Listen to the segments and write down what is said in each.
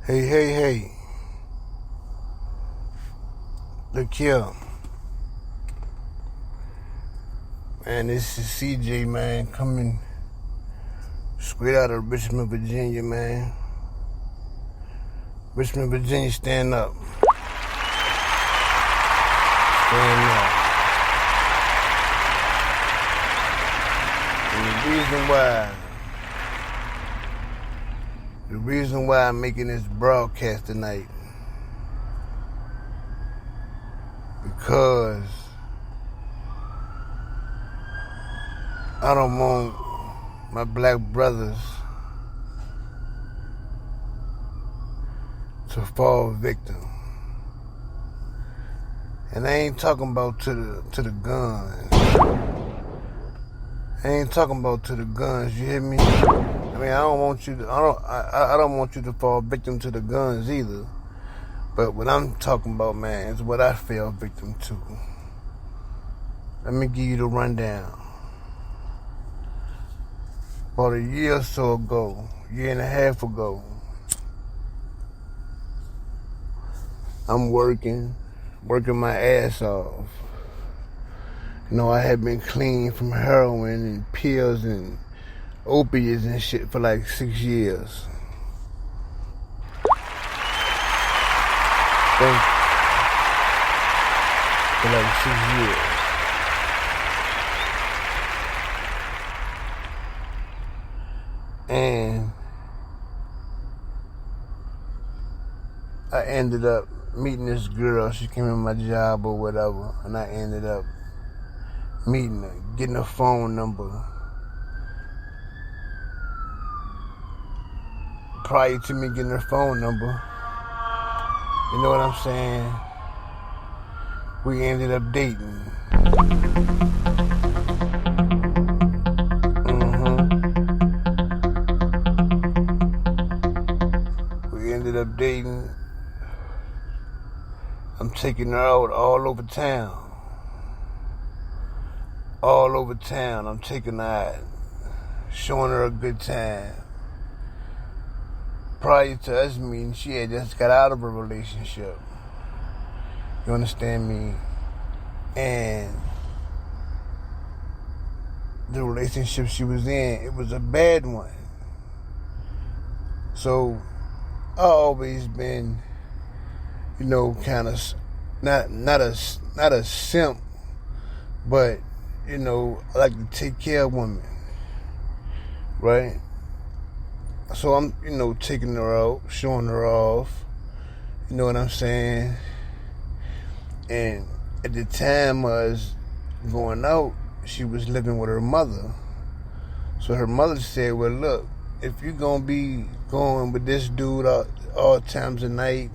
Hey. Look here. Man, this is CJ, man, coming straight out of Richmond, Virginia, man. Richmond, Virginia, stand up. Stand up. And the reason why I'm making this broadcast tonight, because I don't want my black brothers to fall victim. And I ain't talking about to the guns. I ain't talking about to the guns, you hear me? I mean, I don't want you to fall victim to the guns either. But what I'm talking about, man, is what I fell victim to. Let me give you the rundown. About a year or so ago, year and a half ago, I'm working my ass off. You know, I had been clean from heroin and pills and opiates and shit for like 6 years. For like 6 years. And I ended up meeting this girl. She came in my job or whatever, and I ended up meeting her, getting her phone number. Prior to me getting her phone number, you know what I'm saying? We ended up dating. We ended up dating. I'm taking her out all over town. I'm taking her out, showing her a good time. Prior to us meeting, she had just got out of a relationship. You understand me? And the relationship she was in, it was a bad one. So I always been, you know, kind of not a simp, but you know, I like to take care of women, right? So I'm, you know, taking her out, showing her off, you know what I'm saying? And at the time I was going out, she was living with her mother. So her mother said, well, look, if you're going to be going with this dude all times of night,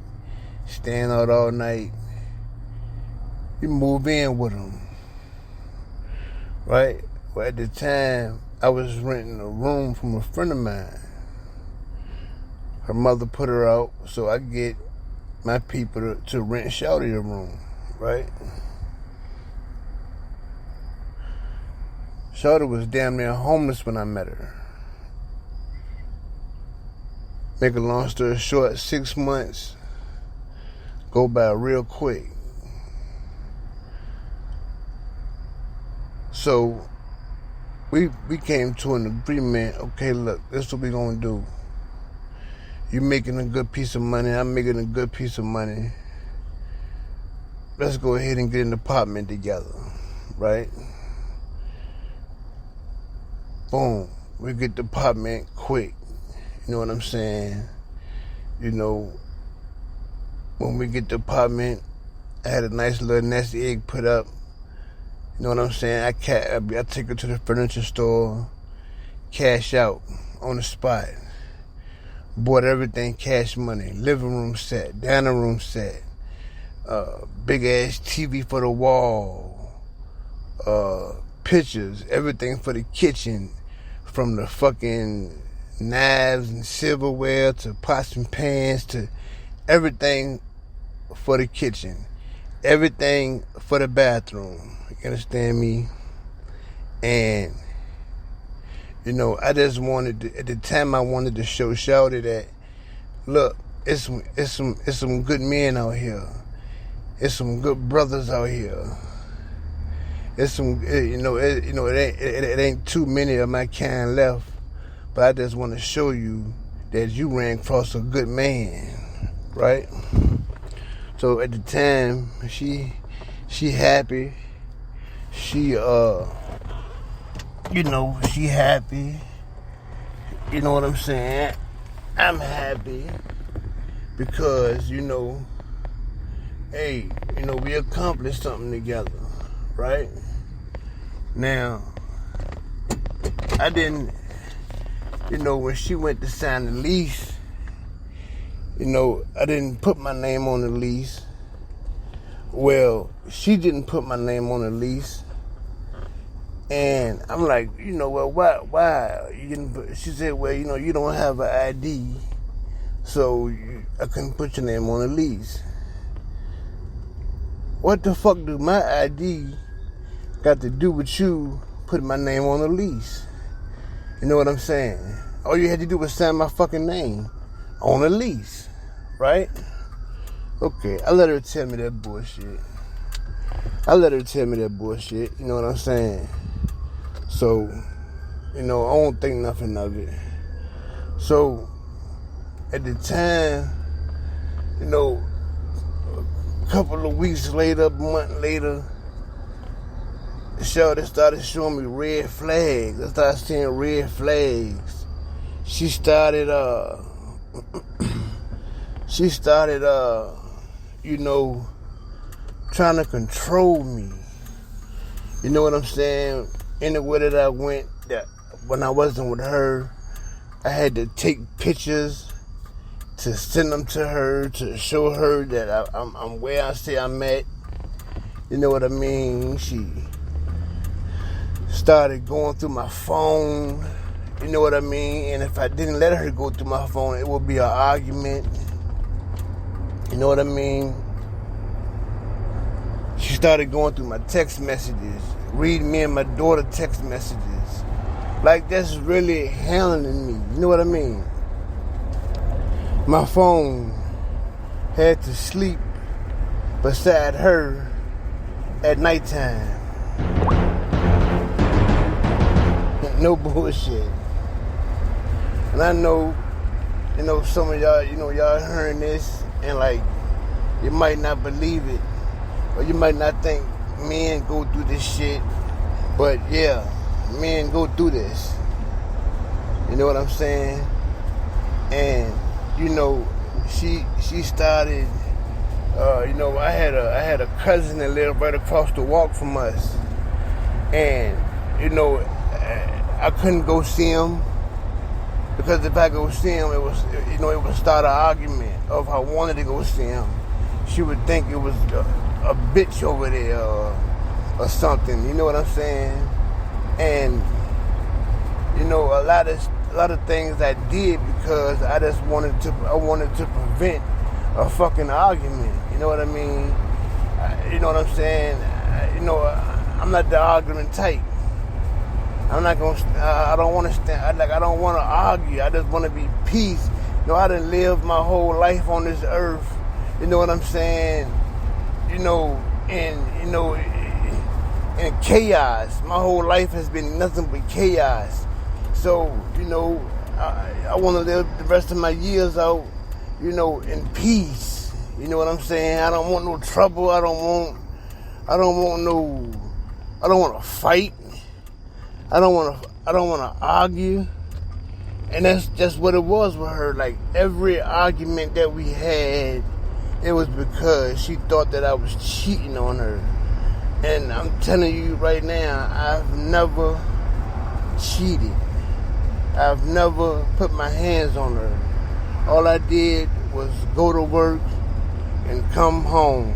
staying out all night, you move in with him, right? Well, at the time, I was renting a room from a friend of mine. Her mother put her out, so I get my people to rent Shawty a room, right? Shawty was damn near homeless when I met her. Make a long story short, 6 months go by real quick. So we came to an agreement. Okay, look, this is what we gonna do. You making a good piece of money, I'm making a good piece of money. Let's go ahead and get an apartment together, right? Boom, we get the apartment quick. You know what I'm saying? You know, when we get the apartment, I had a nice little nest egg put up. You know what I'm saying? I take her to the furniture store, cash out on the spot. Bought everything cash money. Living room set, dining room set, big ass TV for the wall, pictures, everything for the kitchen, from the fucking knives and silverware to pots and pans to everything for the kitchen, everything for the bathroom. You understand me? And you know, I just wanted to, at the time I wanted to show Shawty that, look, it's some good men out here. It's some good brothers out here. It's some, it ain't too many of my kind left. But I just want to show you that you ran across a good man, right? So at the time, she happy. She she happy. You know what I'm saying? I'm happy because, hey, we accomplished something together, right? Now, I didn't, when she went to sign the lease, I didn't put my name on the lease. Well, she didn't put my name on the lease. And I'm like, well, why? You didn't put, she said, well, you don't have an ID, so I couldn't put your name on the lease. What the fuck do my ID got to do with you putting my name on the lease? You know what I'm saying? All you had to do was sign my fucking name on the lease, right? Okay, I let her tell me that bullshit. You know what I'm saying? So, I don't think nothing of it. So, at the time, a couple of weeks later, a month later, they started showing me red flags. I started seeing red flags. She started, trying to control me. You know what I'm saying? Anywhere that I went, that when I wasn't with her, I had to take pictures to send them to her to show her that I'm where I say I'm at. You know what I mean? She started going through my phone. You know what I mean? And if I didn't let her go through my phone, it would be an argument. You know what I mean? She started going through my text messages, reading me and my daughter text messages. Like, that's really handling me. You know what I mean? My phone had to sleep beside her at nighttime. No bullshit. And I know, some of y'all, y'all hearing this and like, you might not believe it. Or you might not think men go through this shit, but yeah, men go through this. You know what I'm saying? And she started. I had a cousin that lived right across the walk from us, and I couldn't go see him because if I go see him, it would start an argument of I wanted to go see him. She would think it was a bitch over there or something, you know what I'm saying? And a lot of things I did because I just wanted to prevent a fucking argument. You know what I mean? You know what I'm saying? I'm not the argument type. I'm not gonna. I don't want to stand. I don't want to argue. I just want to be peace. I done lived my whole life on this earth. You know what I'm saying? In chaos. My whole life has been nothing but chaos. So, I want to live the rest of my years out, in peace. You know what I'm saying? I don't want no trouble. I don't want to fight. I don't want to argue. And that's just what it was with her. Like, every argument that we had, it was because she thought that I was cheating on her. And I'm telling you right now, I've never cheated. I've never put my hands on her. All I did was go to work and come home.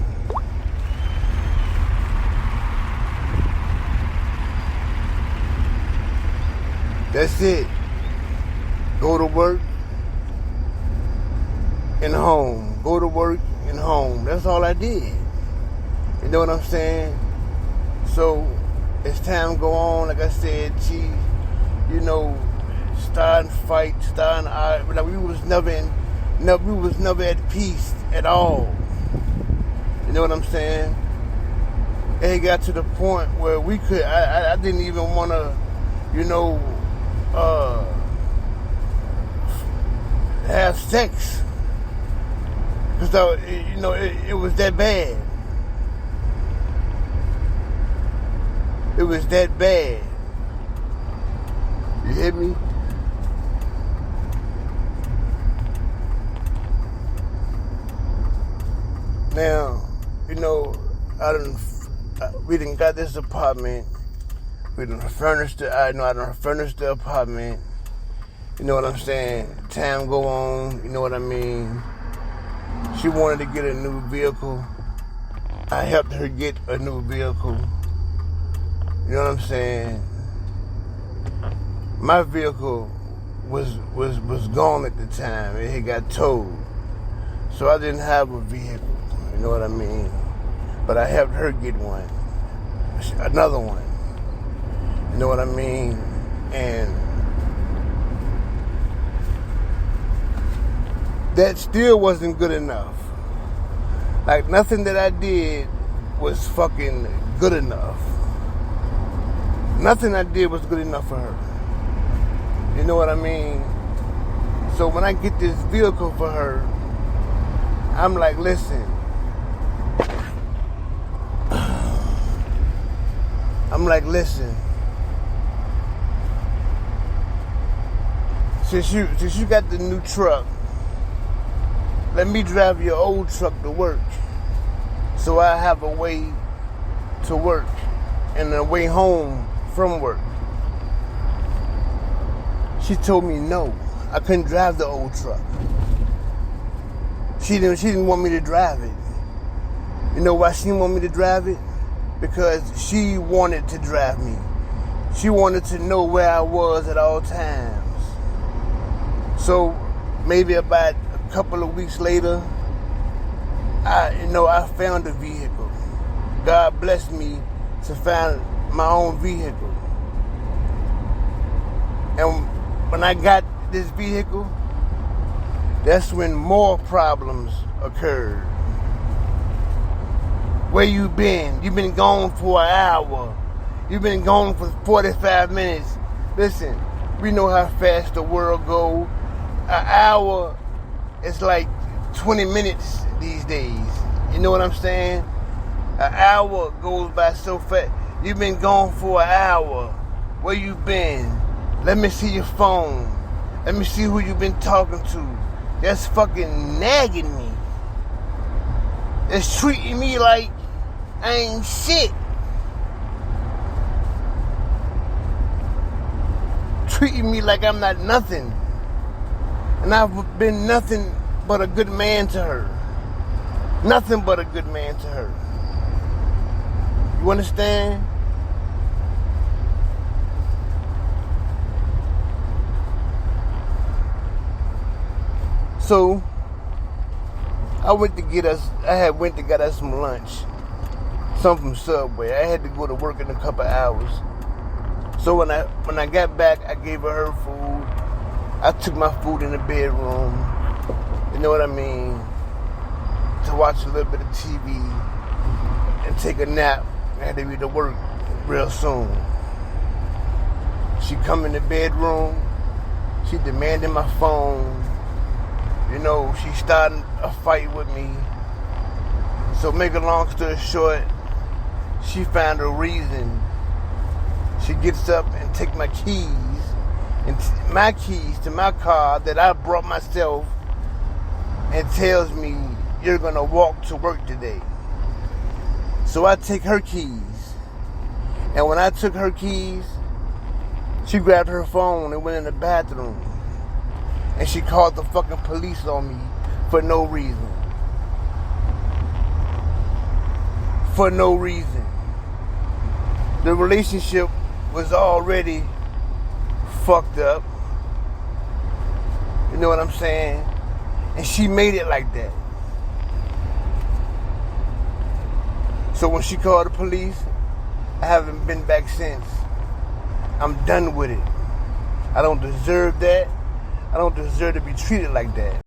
That's it. Go to work and home. Go to work and home. That's all I did. You know what I'm saying? So, as time go on, like I said, she, starting fights, starting arguing. Like, we was never in No, we was never at peace at all. You know what I'm saying? And it got to the point where we could, I didn't even want to, have sex. Because, it was that bad. It was that bad. You hear me? Now, we done got this apartment. We done furnished it. I done furnished the apartment. You know what I'm saying? Time go on. You know what I mean? She wanted to get a new vehicle. I helped her get a new vehicle. You know what I'm saying? My vehicle was gone at the time. It had got towed. So I didn't have a vehicle. You know what I mean? But I helped her get one. Another one. You know what I mean? And that still wasn't good enough. Like, nothing that I did was fucking good enough. Nothing I did was good enough for her. You know what I mean? So when I get this vehicle for her, I'm like, listen. Since you got the new truck, let me drive your old truck to work, so I have a way to work and a way home from work. She told me no, I couldn't drive the old truck. She didn't want me to drive it. You know why she didn't want me to drive it? Because she wanted to drive me. She wanted to know where I was at all times. So maybe about a couple of weeks later, I found a vehicle. God blessed me to find my own vehicle. And when I got this vehicle, that's when more problems occurred. Where you been? You've been gone for an hour. You've been gone for 45 minutes. Listen, we know how fast the world goes. An hour is like 20 minutes these days. You know what I'm saying? An hour goes by so fast. You've been gone for an hour. Where you been? Let me see your phone. Let me see who you've been talking to. That's fucking nagging me. It's treating me like I ain't shit. Treating me like I'm not nothing. And I've been nothing but a good man to her. Nothing but a good man to her. You understand? So I went to get us some lunch. Something from Subway. I had to go to work in a couple hours. So when I got back, I gave her food. I took my food in the bedroom. You know what I mean? To watch a little bit of TV and take a nap. I had to be to work real soon. She come in the bedroom. She demanded my phone. She started a fight with me. So make a long story short, she found a reason. She gets up and take my keys to my car that I brought myself, and tells me, you're gonna walk to work today. So I take her keys. And when I took her keys, she grabbed her phone and went in the bathroom. And she called the fucking police on me for no reason. For no reason. The relationship was already fucked up. You know what I'm saying? And she made it like that. So when she called the police, I haven't been back since. I'm done with it. I don't deserve that. I don't deserve to be treated like that.